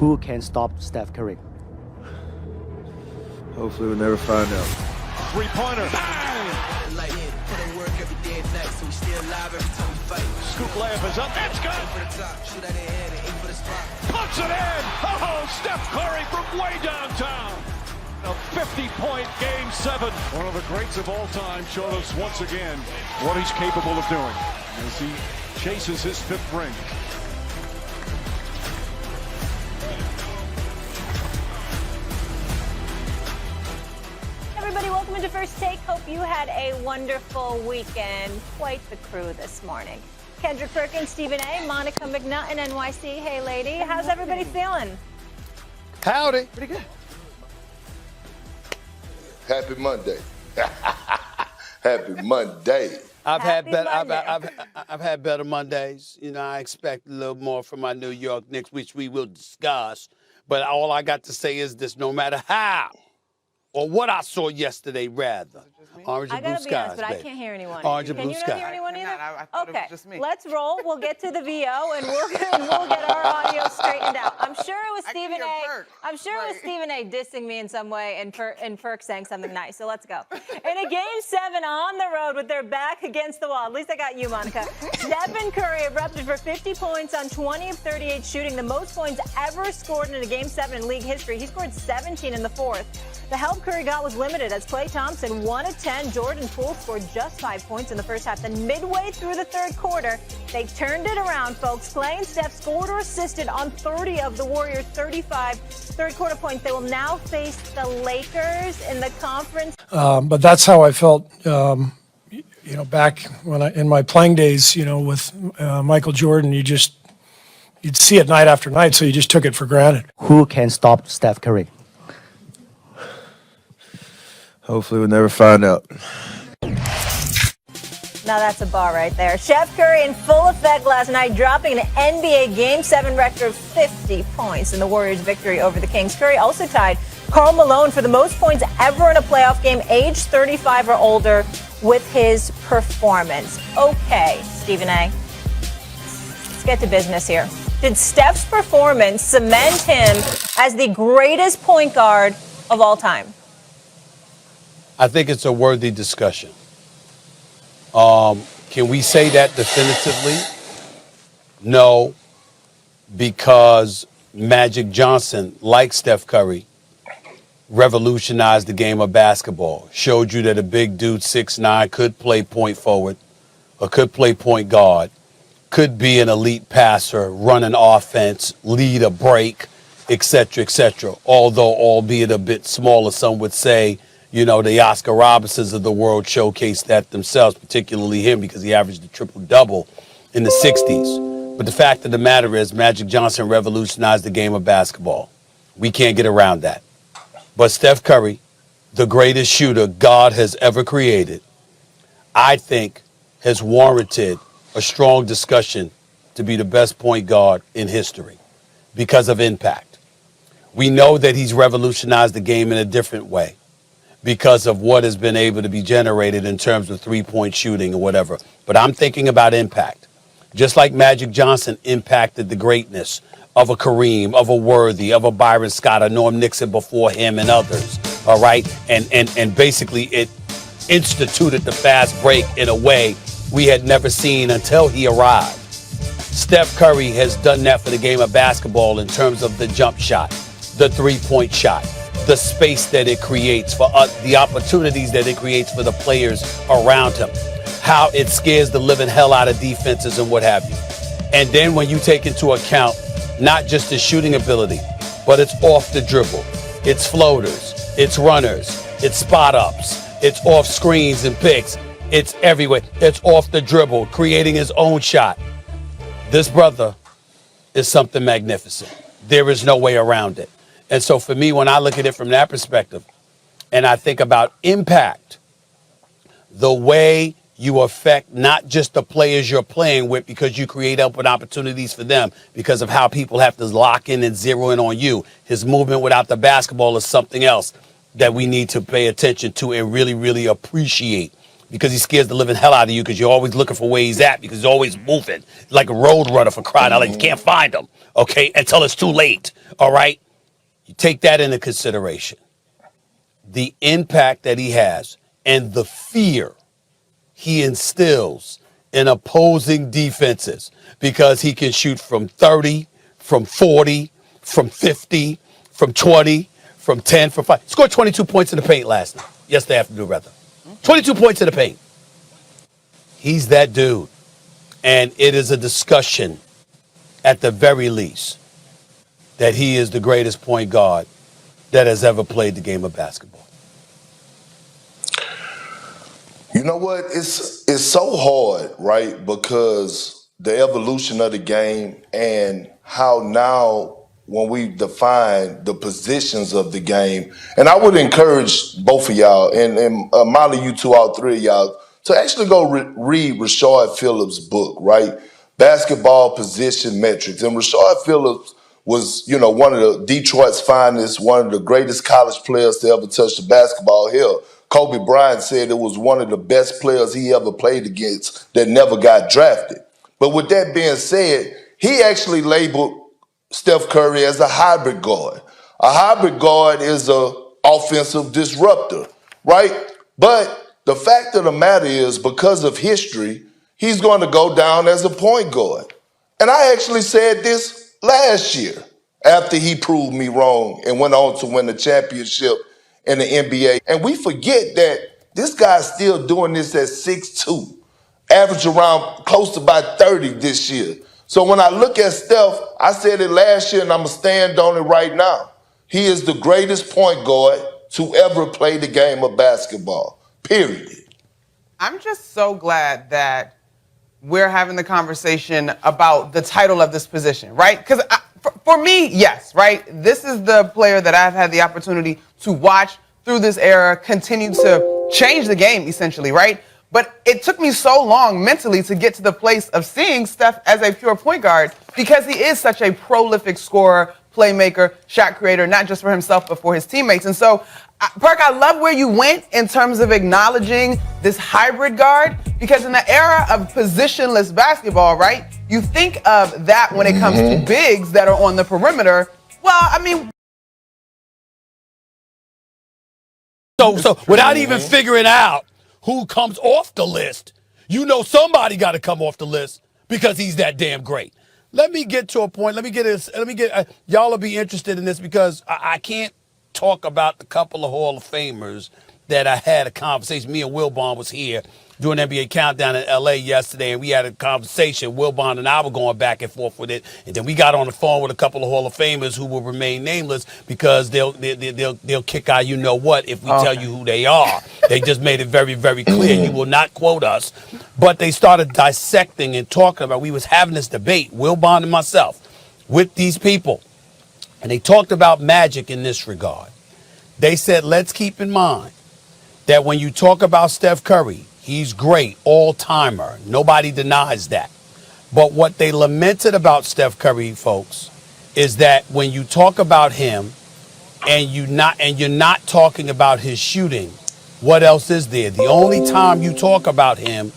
Who can stop Steph Curry? Hopefully we'll never find out. Three-pointer. Scoop layup is up. It's good. Puts it in. Oh, Steph Curry from way downtown. A 50-point Game 7. One of the greats of all time showed us once again what he's capable of doing as he chases his 5th ring. Everybody, welcome into First Take. Hope you had a wonderful weekend. Quite the crew this morning. Kendrick Perkins, Stephen A., Monica McNutt, NYC. Hey, lady. How's everybody feeling? Howdy. Pretty good. Happy Monday. Happy Monday. I've Happy had Monday. I've had better Mondays. You know, I expect a little more from my New York Knicks, which we will discuss. But all I got to say is this: no matter how or what I saw yesterday, rather. Orange and I blue gotta skies, be honest, but baby. I can't hear anyone. Orange and Can blue you not hear skies. anyone either? I thought it was Okay, just me. let's roll. We'll get to the VO and we'll get our audio straightened out. I'm sure it was I can Stephen hear A. Perk. I'm sure it was Stephen A. dissing me in some way and Ferk saying something nice. So let's go. In a Game 7 on the road with their back against the wall. At least I got you, Monica. Stephen Curry erupted for 50 points on 20 of 38 shooting, the most points ever scored in a Game 7 in league history. He scored 17 in the 4th. The help Curry got was limited as Klay Thompson 1 of 10. Jordan Poole scored just 5 points in the first half. Then midway through the 3rd quarter, they turned it around, folks. Klay and Steph scored or assisted on 30 of the Warriors' 35 third quarter points. They will now face the Lakers in the conference. But that's how I felt, back when in my playing days, with Michael Jordan. You'd see it night after night, so you just took it for granted. Who can stop Steph Curry? Hopefully we'll never find out. Now that's a bar right there. Chef Curry in full effect last night, dropping an NBA Game 7 record of 50 points in the Warriors' victory over the Kings. Curry also tied Karl Malone for the most points ever in a playoff game, age 35 or older, with his performance. Okay, Stephen A., let's get to business here. Did Steph's performance cement him as the greatest point guard of all time? I think it's a worthy discussion. Can we say that definitively? No, because Magic Johnson, like Steph Curry, revolutionized the game of basketball. Showed you that a big dude, 6'9", could play point forward or could play point guard, could be an elite passer, run an offense, lead a break, etc., etc. Although, albeit a bit smaller, some would say, the Oscar Robinsons of the world showcased that themselves, particularly him, because he averaged a triple-double in the 60s. But the fact of the matter is, Magic Johnson revolutionized the game of basketball. We can't get around that. But Steph Curry, the greatest shooter God has ever created, I think has warranted a strong discussion to be the best point guard in history because of impact. We know that he's revolutionized the game in a different way, because of what has been able to be generated in terms of three-point shooting or whatever. But I'm thinking about impact. Just like Magic Johnson impacted the greatness of a Kareem, of a Worthy, of a Byron Scott, a Norm Nixon before him and others, all right? And basically it instituted the fast break in a way we had never seen until he arrived. Steph Curry has done that for the game of basketball in terms of the jump shot, the three-point shot, the space that it creates for the opportunities that it creates for the players around him, how it scares the living hell out of defenses and what have you. And then when you take into account not just his shooting ability, but it's off the dribble, it's floaters, it's runners, it's spot ups, it's off screens and picks, it's everywhere, it's off the dribble, creating his own shot. This brother is something magnificent. There is no way around it. And so for me, when I look at it from that perspective, and I think about impact, the way you affect not just the players you're playing with because you create open opportunities for them because of how people have to lock in and zero in on you. His movement without the basketball is something else that we need to pay attention to and really, really appreciate, because he scares the living hell out of you because you're always looking for where he's at because he's always moving like a road runner for crying out loud. You can't find him, okay, until it's too late, all right? You take that into consideration. The impact that he has and the fear he instills in opposing defenses because he can shoot from 30, from 40, from 50, from 20, from 10, from 5. He scored 22 points in the paint yesterday afternoon, rather. 22 points in the paint. He's that dude. And it is a discussion, at the very least, that he is the greatest point guard that has ever played the game of basketball. You know what? It's so hard, right? Because the evolution of the game and how now when we define the positions of the game, and I would encourage both of y'all and Molly, you two, all three of y'all, to actually go read Rashard Phillips' book, right? Basketball Position Metrics. And Rashard Phillips was, one of the Detroit's finest, one of the greatest college players to ever touch the basketball hill. Kobe Bryant said it was one of the best players he ever played against that never got drafted. But with that being said, he actually labeled Steph Curry as a hybrid guard. A hybrid guard is an offensive disruptor, right? But the fact of the matter is, because of history, he's going to go down as a point guard. And I actually said this last year after he proved me wrong and went on to win the championship in the NBA. And we forget that this guy's still doing this at 6'2", average around close to about 30 this year. So when I look at Steph, I said it last year and I'm going to stand on it right now. He is the greatest point guard to ever play the game of basketball, period. I'm just so glad that we're having the conversation about the title of this position, right? Because for me, yes, right? This is the player that I've had the opportunity to watch through this era, continue to change the game, essentially, right? But it took me so long mentally to get to the place of seeing Steph as a pure point guard because he is such a prolific scorer, playmaker, shot creator, not just for himself, but for his teammates. And so, Perk, I love where you went in terms of acknowledging this hybrid guard, because in the era of positionless basketball, right, you think of that when it comes to bigs that are on the perimeter. Well, I mean, So without even figuring out who comes off the list, somebody got to come off the list because he's that damn great. Let me get to a point. Y'all will be interested in this because I can't talk about the couple of Hall of Famers that I had a conversation. Me and Wilbon was here doing NBA Countdown in L.A. yesterday, and we had a conversation. Wilbon and I were going back and forth with it, and then we got on the phone with a couple of Hall of Famers who will remain nameless because they'll kick out you-know-what if we tell you who they are. They just made it very, very clear. You will not quote us. But they started dissecting and talking about, we was having this debate, Wilbon and myself, with these people. And they talked about Magic in this regard. They said, let's keep in mind that when you talk about Steph Curry, he's great, all-timer. Nobody denies that. But what they lamented about Steph Curry, folks, is that when you talk about him and you're not talking about his shooting, what else is there? The only time you talk about him